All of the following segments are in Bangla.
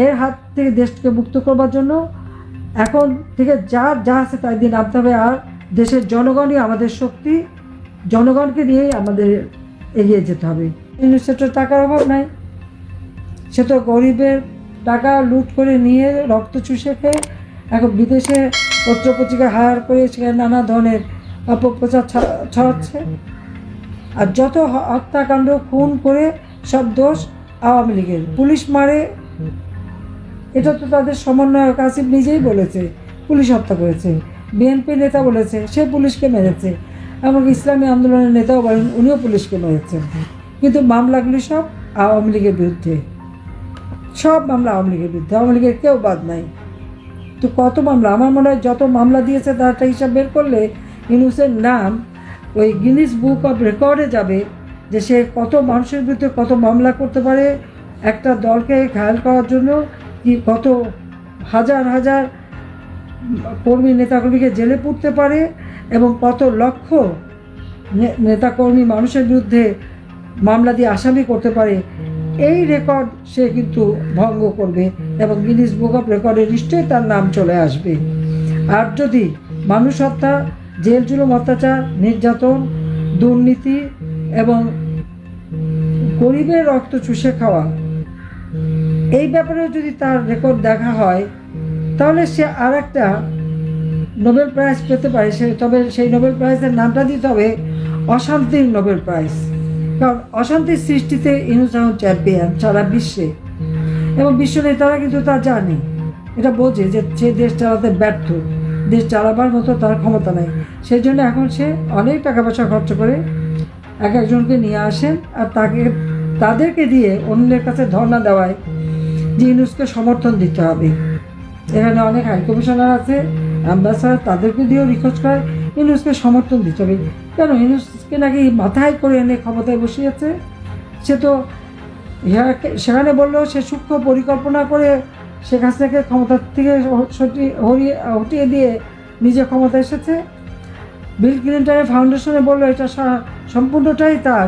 এর হাত থেকে দেশকে মুক্ত করবার জন্য এখন থেকে যা আছে তাই দিয়ে নামতে হবে। আর দেশের জনগণই আমাদের শক্তি, জনগণকে নিয়েই আমাদের এগিয়ে যেতে হবে। সে তো টাকার অভাব নাই, সে তো গরিবের টাকা লুট করে নিয়ে রক্ত চুষে খেয়ে এখন বিদেশে পত্রপত্রিকা হায়ার করে সেখানে নানা ধরনের অপপ্রচার ছড়াচ্ছে। আর যত হত্যাকাণ্ড খুন করে সব দোষ আওয়ামী লীগের। পুলিশ মারে, এটা তো তাদের সমন্বয়ক আসিফ নিজেই বলেছে পুলিশ হত্যা করেছে। বিএনপি নেতা বলেছে সে পুলিশকে মেরেছে, এমনকি ইসলামী আন্দোলনের নেতাও বলেন উনিও পুলিশকে মেরেছেন। কিন্তু মামলাগুলি সব আওয়ামী লীগের বিরুদ্ধে, সব মামলা আওয়ামী লীগের বিরুদ্ধে, আওয়ামী লীগের কেউ বাদ নাই। তো কত মামলা, আমার মনে হয় যত মামলা দিয়েছে তার একটা হিসাব বের করলে ইউনূসের নাম ওই গিনিস বুক অফ রেকর্ডে যাবে, যে সে কত মানুষের বিরুদ্ধে কত মামলা করতে পারে, একটা দলকে ঘায়াল করার জন্য কি কত হাজার হাজার কর্মী নেতাকর্মীকে জেলে পুরতে পারে, এবং কত লক্ষ নেতাকর্মী মানুষের বিরুদ্ধে মামলা দিয়ে আসামি করতে পারে। এই রেকর্ড সে কিন্তু ভঙ্গ করবে এবং গিনিস বুক অফ রেকর্ডে নিশ্চয়ই তার নাম চলে আসবে। আর যদি মানুষ হত্যা, জেল জুলুম, অত্যাচার, নির্যাতন, দুর্নীতি এবং গরিবের রক্ত চুষে খাওয়া, এই ব্যাপারে যদি তার রেকর্ড দেখা হয় তাহলে সে আর একটা নোবেল প্রাইজ পেতে পারে। তবে সেই নোবেল প্রাইজের নামটা দিতে হবে অশান্তির নোবেল প্রাইজ, কারণ অশান্তির সৃষ্টিতে ইউনূস এখন চ্যাম্পিয়ন সারা বিশ্বে, এবং বিশ্ব নেতারা কিন্তু তা জানে, এটা বোঝে যে সে দেশ চালাতে ব্যর্থ, দেশ চালাবার মতো তার ক্ষমতা নেই। সেই জন্য এখন সে অনেক টাকা পয়সা খরচ করে একজনকে নিয়ে আসেন আর তাদেরকে দিয়ে অন্যের কাছে ধর্ণা দেওয়ায় যে ইউনূসকে সমর্থন দিতে হবে। এখানে অনেক হাই কমিশনার আছে, অ্যাম্বাসাডার, তাদেরকে দিয়েও রিকোয়েস্ট করে ইউনূসকে সমর্থন দিতে হবে। কেন? ইউনূসকে নাকি মাথায় করে এনে ক্ষমতায় বসিয়েছে। সে তো সেখানে বললেও সে সূক্ষ্ম পরিকল্পনা করে শেখ হাসিনাকে ক্ষমতার থেকে হটিয়ে দিয়ে নিজে ক্ষমতা এসেছে। বিল ক্লিন্টনের ফাউন্ডেশনে বললো এটা সম্পূর্ণটাই তার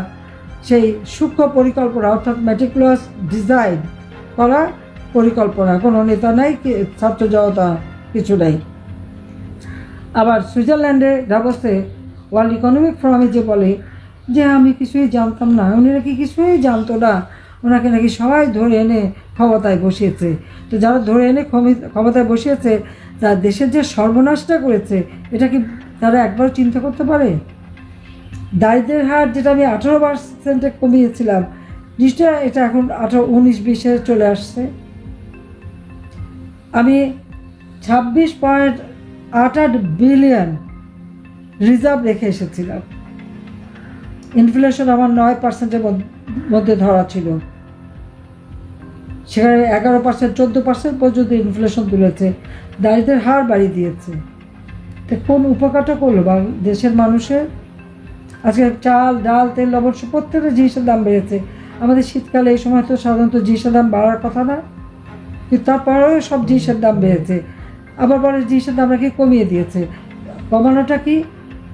সেই সূক্ষ্ম পরিকল্পনা, অর্থাৎ ম্যাটিকুলাস ডিজাইন করা পরিকল্পনা। কোনো নেতা নাই, ছাত্র জনতা কিছু নাই। আবার সুইজারল্যান্ডে ডাভোসে ওয়ার্ল্ড ইকোনমিক ফোরামে যে বলে যে আমি কিছুই জানতাম না, উনি নাকি কিছুই জানতো না, ওনাকে নাকি সবাই ধরে এনে ক্ষমতায় বসিয়েছে। তো যারা ধরে এনে ক্ষমতায় বসিয়েছে, তার দেশের যে সর্বনাশটা করেছে, এটা কি তারা একবার চিন্তা করতে পারে? দারিদ্রের হার যেটা আমি 18% কমিয়েছিলাম, নিশ্চয় এটা এখন 19-20 চলে আসছে। আমি 26.88 বিলিয়ন রিজার্ভ রেখে এসেছিলাম। ইনফ্লেশন আমার 9%-এর মধ্যে ধরা ছিল, সেখানে 11%, 14% পর্যন্ত ইনফ্লেশন তুলেছে, দারিদ্রের হার বাড়িয়ে দিয়েছে। তো কোন উপকারটা করলো বা দেশের মানুষের? আজকে চাল, ডাল, তেল, লবণ প্রত্যেকটা জিনিসের দাম বেড়েছে। আমাদের শীতকালে এই সময় তো সাধারণত জিনিসের দাম বাড়ার কথা না, কিন্তু তারপরেও সব জিনিসের দাম বেড়েছে। আবার পরে জিনিসের দাম নাকি কমিয়ে দিয়েছে। কমানোটা কি?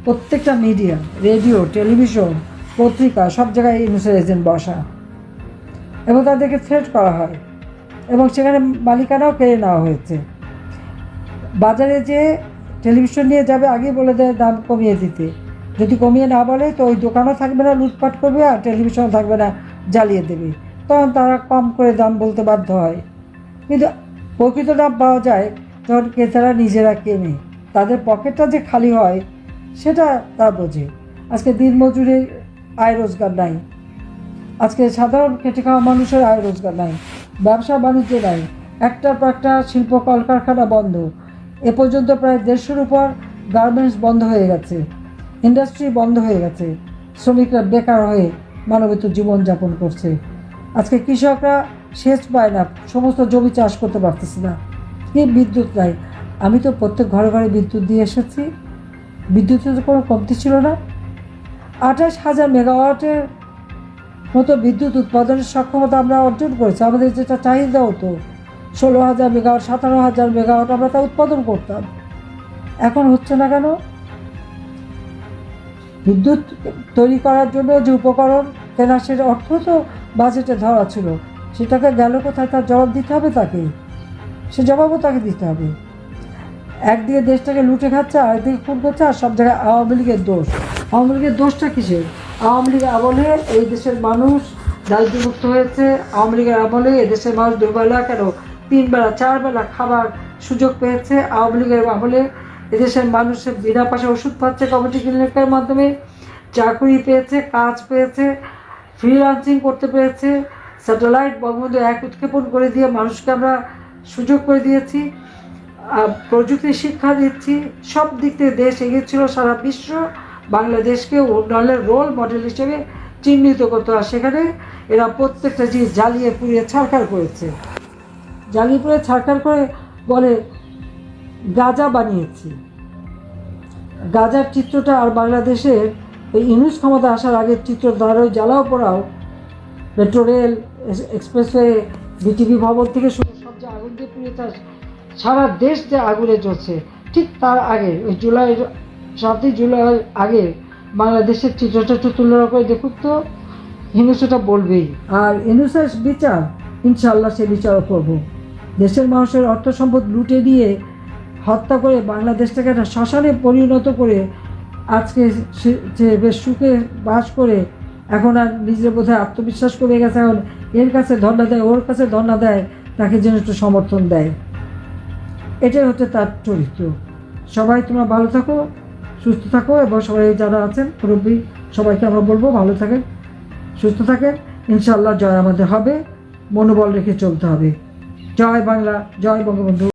প্রত্যেকটা মিডিয়া, রেডিও, টেলিভিশন, পত্রিকা, সব জায়গায় ইউনূসের এজেন্ট বসা, এবং তাদেরকে থ্রেট করা হয়, এবং সেখানে মালিকানাও কেড়ে নেওয়া হয়েছে। বাজারে যে টেলিভিশন নিয়ে যাবে আগেই বলে দেয় দাম কমিয়ে দিতে, যদি কমিয়ে না বলে তো ওই দোকানও থাকবে না, লুটপাট করবে, আর টেলিভিশনও থাকবে না, জ্বালিয়ে দেবে। তখন তারা কম করে দাম বলতে বাধ্য হয়। কিন্তু প্রকৃত দাম পাওয়া যায় যখন ক্রেতারা নিজেরা কেনে, তাদের পকেটটা যে খালি হয় সেটা তা বোঝে। আজকে দিনমজুরের আয় রোজগার নাই, আজকে সাধারণ খেটে খাওয়া মানুষের আয় রোজগার নাই, ব্যবসা বাণিজ্য নাই, একটার পর একটা শিল্প কলকারখানা বন্ধ। এ পর্যন্ত প্রায় 150-র উপর গার্মেন্টস বন্ধ হয়ে গেছে, ইন্ডাস্ট্রি বন্ধ হয়ে গেছে, শ্রমিকরা বেকার হয়ে মানবিত জীবনযাপন করছে। আজকে কৃষকরা সেচ পায় না, সমস্ত জমি চাষ করতে পারতেছে না, কি বিদ্যুৎ নাই। আমি তো প্রত্যেক ঘরে ঘরে বিদ্যুৎ দিয়ে এসেছি, বিদ্যুতের তো কোনো কমতি ছিল না। 28,000 মেগাওয়াটের মতো বিদ্যুৎ উৎপাদনের সক্ষমতা আমরা অর্জন করেছি। আমাদের যেটা চাহিদা হতো 16,000 মেগাওয়াট, 17,000 মেগাওয়াট, আমরা তা উৎপাদন করতাম। এখন হচ্ছে না কেন? বিদ্যুৎ তৈরি করার জন্য যে উপকরণ কেনা, সেটা অর্থ তো বাজেটে ধরা ছিল, সে টাকা গেল কোথায় তার জবাব দিতে হবে তাকে, সে জবাবও তাকে দিতে হবে। একদিকে দেশটাকে লুটে খাচ্ছে, আরেকদিকে খুন করছে, আর সব জায়গায় আওয়ামী লীগের দোষ। আওয়ামী লীগের দোষটা কিসের? আওয়ামী লীগের আমলে এই দেশের মানুষ দারিদ্র্যমুক্ত হয়েছে। আওয়ামী লীগের আমলে এদেশের মানুষ দুবেলা কেন 3 বেলা 4 বেলা খাবার সুযোগ পেয়েছে। আওয়ামী লীগের আমলে এদেশের মানুষের বিনা পয়সা ওষুধ পাচ্ছে কমিটি ক্লিনিকের মাধ্যমে, চাকরি পেয়েছে, কাজ পেয়েছে, ফ্রিল্যান্সিং করতে পেরেছে, স্যাটেলাইট বঙ্গবন্ধু 1 উৎক্ষেপণ করে দিয়ে মানুষকে আমরা সুযোগ করে দিয়েছি, প্রযুক্তি শিক্ষা দিচ্ছি। সব দিক থেকে দেশ এগিয়েছিল। সারা বিশ্ব বাংলাদেশকে উন্নয়নের রোল মডেল হিসেবে চিহ্নিত করতে হয়। সেখানে এরা প্রত্যেকটা জিনিস জ্বালিয়ে পুড়িয়ে ছারখার করেছে। জ্বালিয়ে পুড়িয়ে ছারখার করে বলে গাঁজা বানিয়েছি। গাঁজার চিত্রটা আর বাংলাদেশের এই ইউনুস ক্ষমতা আসার আগের চিত্র দ্বারাই জ্বালাও পোড়াও, মেট্রো রেল, এক্সপ্রেসওয়ে, বিটিভি ভবন থেকে শুরু সব যে আগুন দিয়ে পুড়িয়েছে, সারা দেশ যে আগুনে জ্বলছে, ঠিক তার আগে ওই 7ই জুলাইয়ের আগে বাংলাদেশের চিত্রটা একটু তুলনা করে দেখুক তো, ইউনুসটা বলবেই। আর ইউনুসের বিচার ইনশাআল্লাহ সে বিচারও করবো। দেশের মানুষের অর্থ সম্পদ লুটে দিয়ে হত্যা করে বাংলাদেশটাকে একটা শ্মশানে পরিণত করে আজকে সে বেশ সুখে বাস করে এখন আর নিজের বোধহয় আত্মবিশ্বাস কমে গেছে। এখন এর কাছে ধর্ণা দেয়, ওর কাছে ধর্ণা দেয়, তাকে যেন একটু সমর্থন দেয়। এটাই হচ্ছে তার চরিত্র। সবাই তোমরা ভালো থাকো, সুস্থ থাকো, এবং সবাই যারা আছেন মুরব্বী সবাইকে আমরা বলবো ভালো থাকেন, সুস্থ থাকেন। ইনশাআল্লাহ জয় আমাদের হবে, মনোবল রেখে চলতে হবে। জয় বাংলা, জয় বঙ্গবন্ধু।